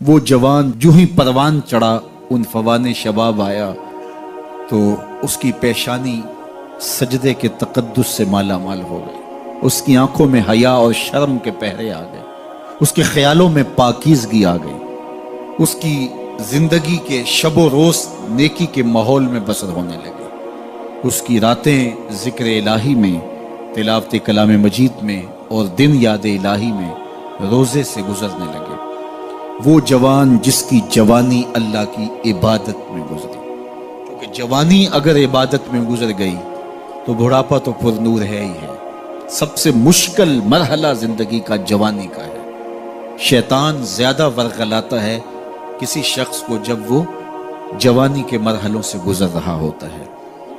وہ جوان جو ہی پروان چڑھا ان فوان شباب آیا تو اس کی پیشانی سجدے کے تقدس سے مالا مال ہو گئی، اس کی آنکھوں میں حیا اور شرم کے پہرے آ گئے، اس کے خیالوں میں پاکیزگی آ گئی، اس کی زندگی کے شب و روز نیکی کے ماحول میں بسر ہونے لگے، اس کی راتیں ذکر الہی میں، تلاوت کلام مجید میں اور دن یاد الہی میں روزے سے گزرنے لگے۔ وہ جوان جس کی جوانی اللہ کی عبادت میں گزری، کیونکہ جوانی اگر عبادت میں گزر گئی تو بڑھاپا تو پر نور ہے ہی ہے۔ سب سے مشکل مرحلہ زندگی کا جوانی کا ہے۔ شیطان زیادہ ورغلاتا ہے کسی شخص کو جب وہ جوانی کے مرحلوں سے گزر رہا ہوتا ہے۔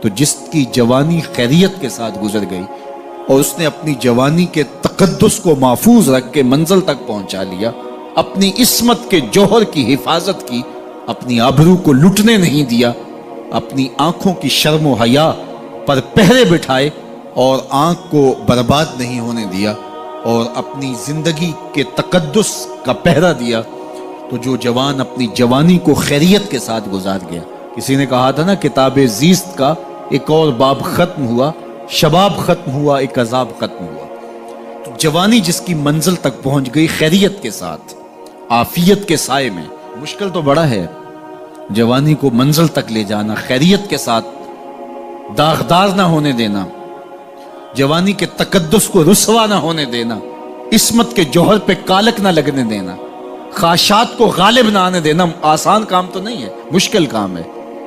تو جس کی جوانی خیریت کے ساتھ گزر گئی اور اس نے اپنی جوانی کے تقدس کو محفوظ رکھ کے منزل تک پہنچا لیا، اپنی عصمت کے جوہر کی حفاظت کی، اپنی آبرو کو لٹنے نہیں دیا، اپنی آنکھوں کی شرم و حیا پر پہرے بٹھائے اور آنکھ کو برباد نہیں ہونے دیا اور اپنی زندگی کے تقدس کا پہرا دیا، تو جو جوان اپنی جوانی کو خیریت کے ساتھ گزار گیا۔ کسی نے کہا تھا نا، کتاب زیست کا ایک اور باب ختم ہوا، شباب ختم ہوا، ایک عذاب ختم ہوا۔ تو جوانی جس کی منزل تک پہنچ گئی خیریت کے ساتھ، عافیت کے سائے میں، مشکل تو بڑا ہے جوانی کو منزل تک لے جانا، خیریت کے ساتھ داغدار نہ ہونے دینا، جوانی کے تقدس کو رسوا نہ ہونے دینا، عصمت کے جوہر پہ کالک نہ لگنے دینا، خواہشات کو غالب نہ آنے دینا۔ آسان کام تو نہیں ہے، مشکل کام ہے،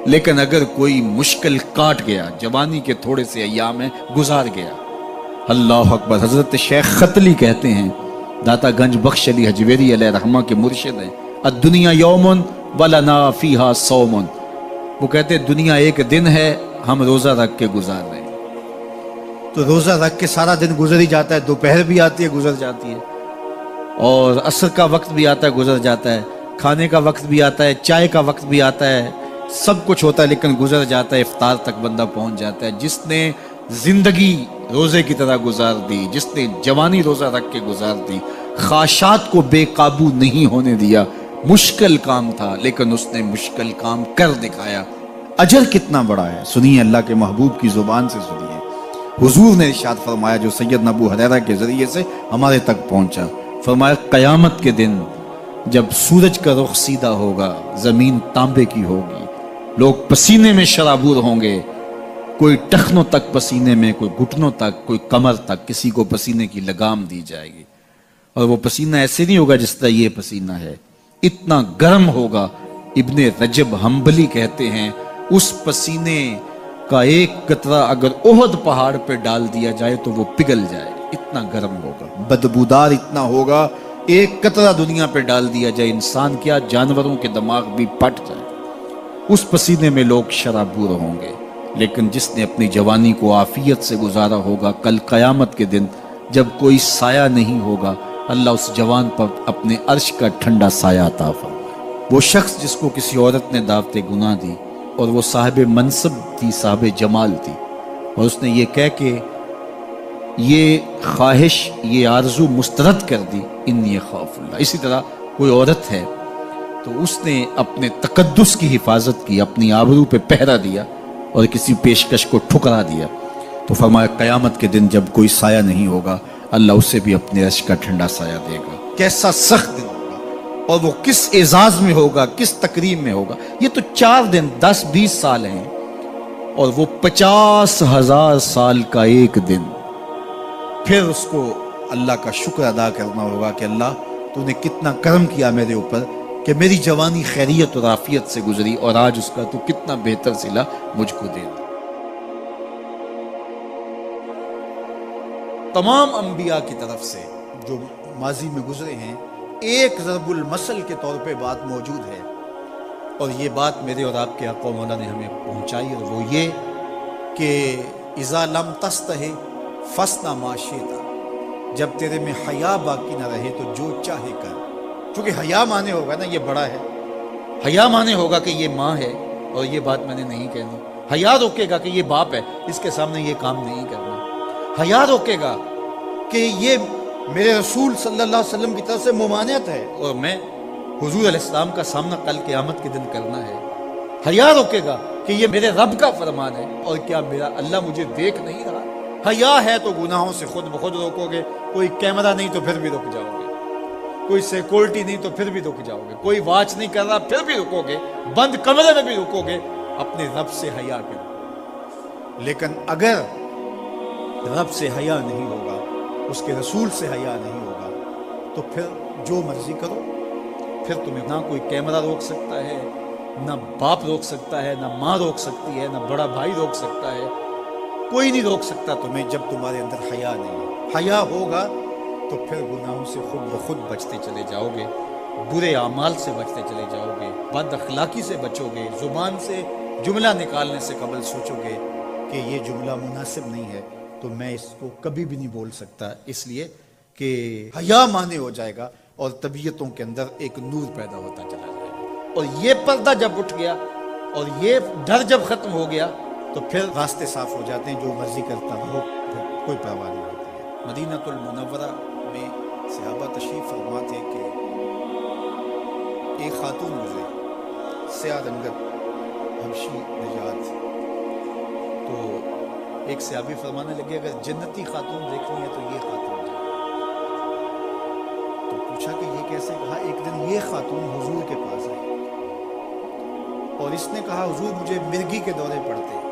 لیکن اگر کوئی مشکل کاٹ گیا، جوانی کے تھوڑے سے ایام میں گزار گیا۔ اللہ اکبر۔ حضرت شیخ ختلی کہتے ہیں، داتا گنج بخش علی حجویری علیہ رحمہ کے مرشد ہیں، الدنیا یوم ولنا فیہا صوم۔ وہ کہتے ہیں دنیا ایک دن ہے، ہم روزہ رکھ کے گزار رہے ہیں۔ تو روزہ رکھ کے سارا دن گزر ہی جاتا ہے، دوپہر بھی آتی ہے گزر جاتی ہے، اور عصر کا وقت بھی آتا ہے گزر جاتا ہے، کھانے کا وقت بھی آتا ہے، چائے کا وقت بھی آتا ہے، سب کچھ ہوتا ہے لیکن گزر جاتا ہے، افطار تک بندہ پہنچ جاتا ہے۔ جس نے زندگی روزے کی طرح گزار دی، جس نے جوانی روزہ رکھ کے گزار دی، خواہشات کو بے قابو نہیں ہونے دیا، مشکل کام تھا لیکن اس نے مشکل کام کر دکھایا۔ اجر کتنا بڑا ہے، سنیے اللہ کے محبوب کی زبان سے سنیے۔ حضور نے ارشاد فرمایا جو سیدنا ابو ہریرہ کے ذریعے سے ہمارے تک پہنچا، فرمایا قیامت کے دن جب سورج کا رخ سیدھا ہوگا، زمین تانبے کی ہوگی، لوگ پسینے میں شرابور ہوں گے، کوئی ٹخنوں تک پسینے میں، کوئی گھٹنوں تک، کوئی کمر تک، کسی کو پسینے کی لگام دی جائے گی، اور وہ پسینہ ایسے نہیں ہوگا جس طرح یہ پسینہ ہے، اتنا گرم ہوگا۔ ابن رجب حنبلی کہتے ہیں اس پسینے کا ایک قطرہ اگر احد پہاڑ پہ ڈال دیا جائے تو وہ پگھل جائے، اتنا گرم ہوگا، بدبودار اتنا ہوگا، ایک قطرہ دنیا پہ ڈال دیا جائے، انسان کیا جانوروں کے دماغ بھی پھٹ جائے، اس پسینے میں لوگ شرابور ہوں گے۔ لیکن جس نے اپنی جوانی کو عافیت سے گزارا ہوگا، کل قیامت کے دن جب کوئی سایہ نہیں ہوگا، اللہ اس جوان پر اپنے عرش کا ٹھنڈا سایہ عطا فرمائے۔ وہ شخص جس کو کسی عورت نے دعوت گناہ دی اور وہ صاحب منصب تھی، صاحب جمال تھی، اور اس نے یہ کہہ کے یہ خواہش، یہ آرزو مسترد کر دی، انی خاف اللہ۔ اسی طرح کوئی عورت ہے تو اس نے اپنے تقدس کی حفاظت کی، اپنی آبرو پہ پہرا دیا اور کسی پیشکش کو ٹھکرا دیا، تو فرمایا قیامت کے دن جب کوئی سایہ نہیں ہوگا، اللہ اسے بھی اپنے عرش کا ٹھنڈا سایہ دے گا۔ کیسا سخت دن ہوگا، اور وہ کس اعزاز میں ہوگا، کس تکریم میں ہوگا۔ یہ تو 4 دن 10-20 سال ہیں، اور وہ 50,000 سال کا ایک دن۔ پھر اس کو اللہ کا شکر ادا کرنا ہوگا کہ اللہ تو نے کتنا کرم کیا میرے اوپر کہ میری جوانی خیریت اور عافیت سے گزری، اور آج اس کا تو کتنا بہتر صلہ مجھ کو دے دے۔ تمام انبیاء کی طرف سے جو ماضی میں گزرے ہیں، ایک ضرب المثل کے طور پہ بات موجود ہے، اور یہ بات میرے اور آپ کے آقا مولا نے ہمیں پہنچائی، اور وہ یہ کہ اذا لم تستحی فاصنع ما شئت، جب تیرے میں حیا باقی نہ رہے تو جو چاہے کر۔ چونکہ حیا مانے ہوگا نا یہ بڑا ہے، حیا مانے ہوگا کہ یہ ماں ہے اور یہ بات میں نے نہیں کہنی، حیا روکے گا کہ یہ باپ ہے، اس کے سامنے یہ کام نہیں کرنا، حیا روکے گا کہ یہ میرے رسول صلی اللہ علیہ وسلم کی طرف سے ممانعت ہے اور میں حضور علیہ السلام کا سامنا کل قیامت کے دن کرنا ہے، حیا روکے گا کہ یہ میرے رب کا فرمان ہے، اور کیا میرا اللہ مجھے دیکھ نہیں رہا؟ حیا ہے تو گناہوں سے خود بخود روکو گے، کوئی کیمرہ نہیں تو پھر بھی رک جاؤ گے، کوئی سیکورٹی نہیں تو پھر بھی رک جاؤ گے، کوئی واچ نہیں کر رہا پھر بھی رکو گے، بند کمرے میں بھی رکو گے، اپنے رب سے حیا کرو۔ لیکن اگر رب سے حیا نہیں ہوگا، اس کے رسول سے حیا نہیں ہوگا، تو پھر جو مرضی کرو، پھر تمہیں نہ کوئی کیمرہ روک سکتا ہے، نہ باپ روک سکتا ہے، نہ ماں روک سکتی ہے، نہ بڑا بھائی روک سکتا ہے، کوئی نہیں روک سکتا تمہیں جب تمہارے اندر حیا نہیں ہے۔ حیا ہوگا تو پھر گناہوں سے خود بخود بچتے چلے جاؤ گے، برے اعمال سے بچتے چلے جاؤ گے، بد اخلاقی سے بچو گے، زبان سے جملہ نکالنے سے قبل سوچو گے کہ یہ جملہ مناسب نہیں ہے تو میں اس کو کبھی بھی نہیں بول سکتا، اس لیے کہ حیا مانے ہو جائے گا اور طبیعتوں کے اندر ایک نور پیدا ہوتا چلا جائے گا، اور یہ پردہ جب اٹھ گیا اور یہ ڈر جب ختم ہو گیا تو پھر راستے صاف ہو جاتے ہیں، جو مرضی کرتا رہو، پھر کوئی پرواہ نہیں ہوتی ہے۔ مدینہ المنورہ میں صحابہ تشریف فرما تھے کہ ایک خاتون گزرے، سیاہ رنگت، حبشی نژاد، تو ایک صحابی فرمانے لگے اگر جنتی خاتون دیکھنی ہے تو یہ خاتون ہے۔ تو پوچھا کہ یہ کیسے؟ کہا ایک دن یہ خاتون حضور کے پاس آئی اور اس نے کہا حضور مجھے مرگی کے دورے پڑتے ہیں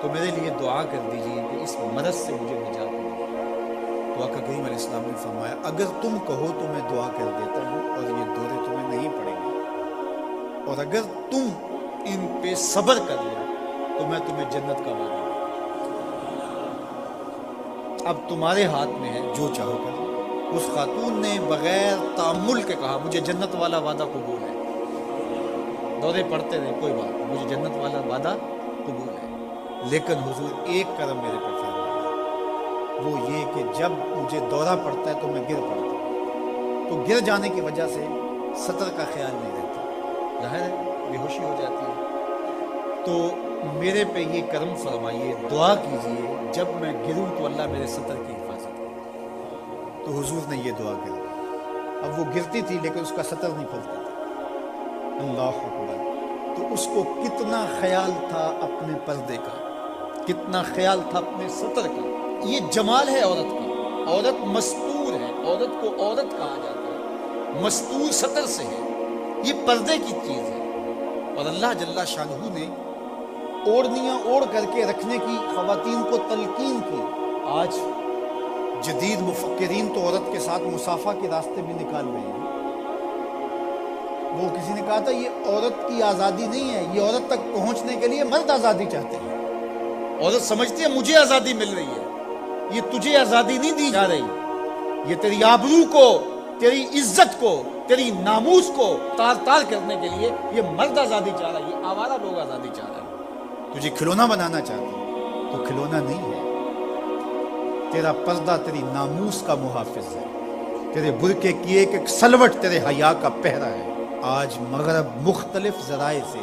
تو میرے لیے دعا کر دیجیے کہ اس مرض سے مجھے نجات ملے۔ تو آقا کریم علیہ السلام نے فرمایا اگر تم کہو تو میں دعا کر دیتا ہوں اور یہ دورے تمہیں نہیں پڑیں گے، اور اگر تم ان پہ صبر کر لو تو میں تمہیں جنت کا وعدہ دوں۔ اب تمہارے ہاتھ میں ہے، جو چاہو کر لو۔ اس خاتون نے بغیر تأمل کے کہا مجھے جنت والا وعدہ قبول ہے، دورے پڑتے رہے کوئی بات نہیں، مجھے جنت والا وعدہ قبول ہے، لیکن حضور ایک کرم میرے پہ فرمائے، وہ یہ کہ جب مجھے دورہ پڑتا ہے تو میں گر پڑتا ہوں، تو گر جانے کی وجہ سے سطر کا خیال نہیں رہتا، ظاہر ہے بے ہوشی ہو جاتی ہے، تو میرے پہ یہ کرم فرمائیے، دعا کیجئے جب میں گروں تو اللہ میرے سطر کی حفاظت کرے۔ تو حضور نے یہ دعا کر دی۔ اب وہ گرتی تھی لیکن اس کا سطر نہیں کھلتا تھا، اللہ اکبر۔ تو اس کو کتنا خیال تھا اپنے پردے کا، کتنا خیال تھا اپنے سطر کا۔ یہ جمال ہے عورت کا، عورت مستور ہے، عورت کو عورت کہا جاتا ہے، مستور سطر سے ہے، یہ پردے کی چیز ہے۔ اور اللہ جل شانہ نے اوڑھنیاں اوڑھ کر کے رکھنے کی خواتین کو تلقین کی۔ آج جدید مفکرین تو عورت کے ساتھ مسافہ کے راستے بھی نکال رہے ہیں۔ وہ کسی نے کہا تھا یہ عورت کی آزادی نہیں ہے، یہ عورت تک پہنچنے کے لیے مرد آزادی چاہتے ہیں۔ عورت سمجھتی ہے مجھے آزادی مل رہی ہے، یہ تجھے آزادی نہیں دی جا رہی، یہ تیری آبرو کو، تیری عزت کو، تیری ناموس کو تار تار کرنے کے لیے یہ مرد آزادی چاہ رہا ہے، یہ آوارہ لوگ آزادی چاہ رہے ہیں۔ تجھے کھلونا بنانا چاہتے ہیں تو کھلونا نہیں ہے، تیرا پردہ تیری ناموس کا محافظ ہے، تیرے برقعے کی ایک ایک سلوٹ تیرے حیا کا پہرا ہے۔ آج مغرب مختلف ذرائع سے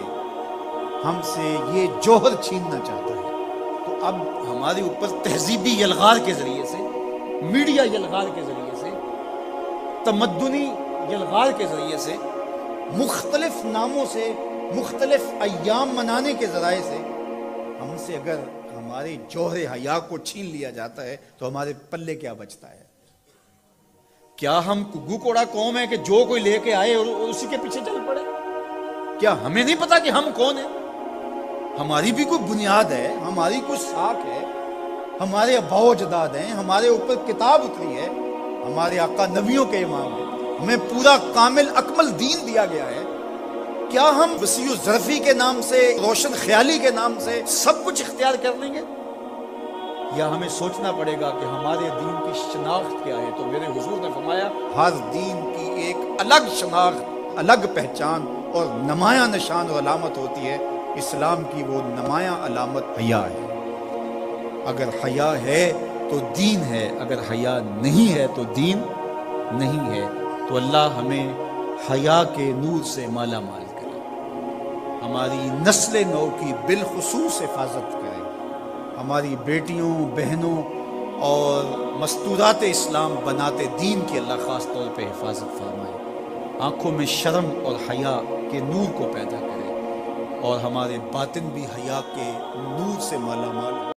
ہم سے یہ جوہر چھیننا چاہتا ہے، تو اب ہمارے اوپر تہذیبی یلغار کے ذریعے سے، میڈیا یلغار کے ذریعے سے، تمدنی یلغار کے ذریعے سے، مختلف ناموں سے، مختلف ایام منانے کے ذرائع سے ہم سے اگر ہمارے جوہر حیا کو چھین لیا جاتا ہے تو ہمارے پلے کیا بچتا ہے؟ کیا ہم گگو کوڑا قوم ہے کہ جو کوئی لے کے آئے اور اسی کے پیچھے چل پڑے؟ کیا ہمیں نہیں پتا کہ ہم کون ہیں؟ ہماری بھی کوئی بنیاد ہے، ہماری کوئی ساکھ ہے، ہمارے آباء و اجداد ہیں، ہمارے اوپر کتاب اتری ہے، ہمارے آقا نبیوں کے امام ہیں، ہمیں پورا کامل اکمل دین دیا گیا ہے۔ کیا ہم وسیع ظرفی کے نام سے، روشن خیالی کے نام سے سب کچھ اختیار کر لیں گے؟ یا ہمیں سوچنا پڑے گا کہ ہمارے دین کی شناخت کیا ہے؟ تو میرے حضور نے فرمایا ہر دین کی ایک الگ شناخت، الگ پہچان اور نمایاں نشان اور علامت ہوتی ہے۔ اسلام کی وہ نمایاں علامت حیا ہے۔ اگر حیا ہے تو دین ہے، اگر حیا نہیں ہے تو دین نہیں ہے۔ تو اللہ ہمیں حیا کے نور سے مالا مال کرے، ہماری نسل نو کی بالخصوص حفاظت کرے، ہماری بیٹیوں، بہنوں اور مستورات اسلام بناتے دین کی اللہ خاص طور پہ حفاظت فرمائے۔ آنکھوں میں شرم اور حیا کے نور کو پیدا کرے، اور ہمارے باطن بھی حیا کے نور سے مالا مال ہو۔